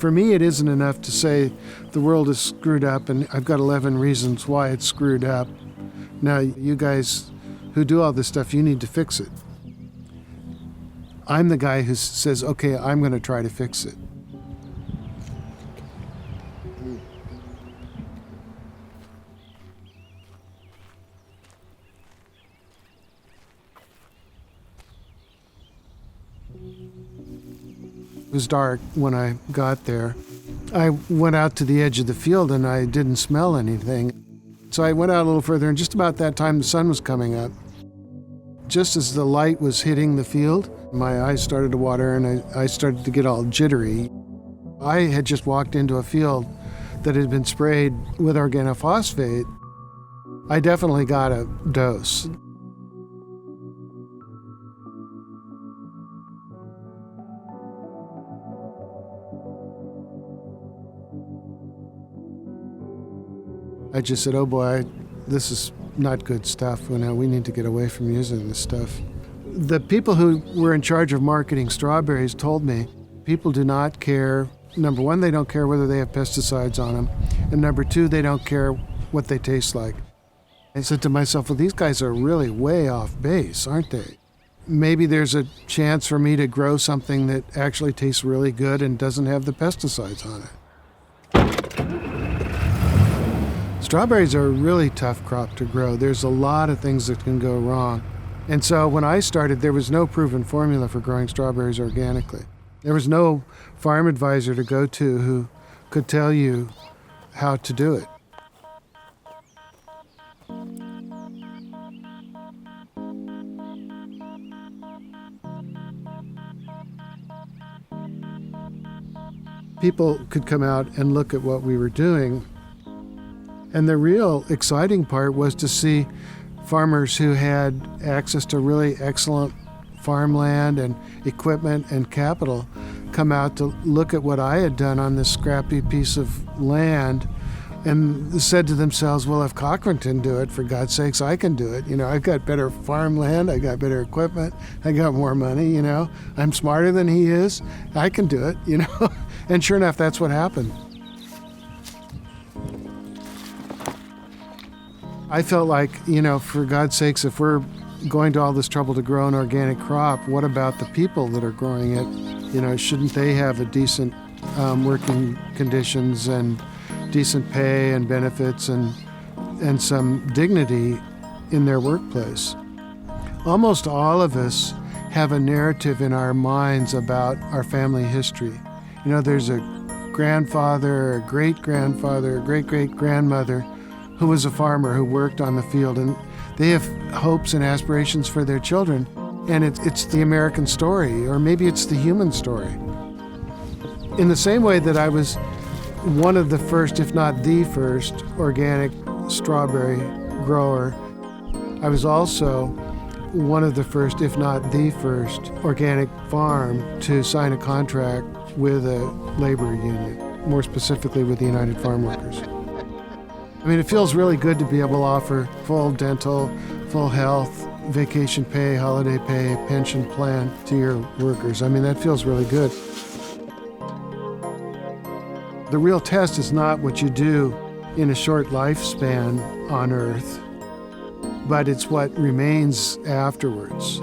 For me, it isn't enough to say the world is screwed up and I've got 11 reasons why it's screwed up. Now, you guys who do all this stuff, you need to fix it. I'm the guy who says, okay, I'm going to try to fix it. It was dark when I got there. I went out to the edge of the field and I didn't smell anything. So I went out a little further, and just about that time the sun was coming up. Just as the light was hitting the field, my eyes started to water and I started to get all jittery. I had just walked into a field that had been sprayed with organophosphate. I definitely got a dose. I just said, oh boy, this is not good stuff. We need to get away from using this stuff. The people who were in charge of marketing strawberries told me people do not care. Number one, they don't care whether they have pesticides on them. And number two, they don't care what they taste like. I said to myself, well, these guys are really way off base, aren't they? Maybe there's a chance for me to grow something that actually tastes really good and doesn't have the pesticides on it. Strawberries are a really tough crop to grow. There's a lot of things that can go wrong. And so when I started, there was no proven formula for growing strawberries organically. There was no farm advisor to go to who could tell you how to do it. People could come out and look at what we were doing. And the real exciting part was to see farmers who had access to really excellent farmland and equipment and capital come out to look at what I had done on this scrappy piece of land and said to themselves, well, if Cochran can do it, for God's sakes, I can do it. I've got better farmland, I got better equipment, I got more money, I'm smarter than he is, I can do it, And sure enough, that's what happened. I felt like, for God's sakes, if we're going to all this trouble to grow an organic crop, what about the people that are growing it? Shouldn't they have a decent working conditions and decent pay and benefits and some dignity in their workplace? Almost all of us have a narrative in our minds about our family history. There's a grandfather, a great-grandfather, a great-great-grandmother who was a farmer who worked on the field, and they have hopes and aspirations for their children, and it's the American story, or maybe it's the human story. In the same way that I was one of the first, if not the first, organic strawberry grower, I was also one of the first, if not the first, organic farm to sign a contract with a labor union, more specifically with the United Farm Workers. It feels really good to be able to offer full dental, full health, vacation pay, holiday pay, pension plan to your workers. That feels really good. The real test is not what you do in a short lifespan on Earth, but it's what remains afterwards.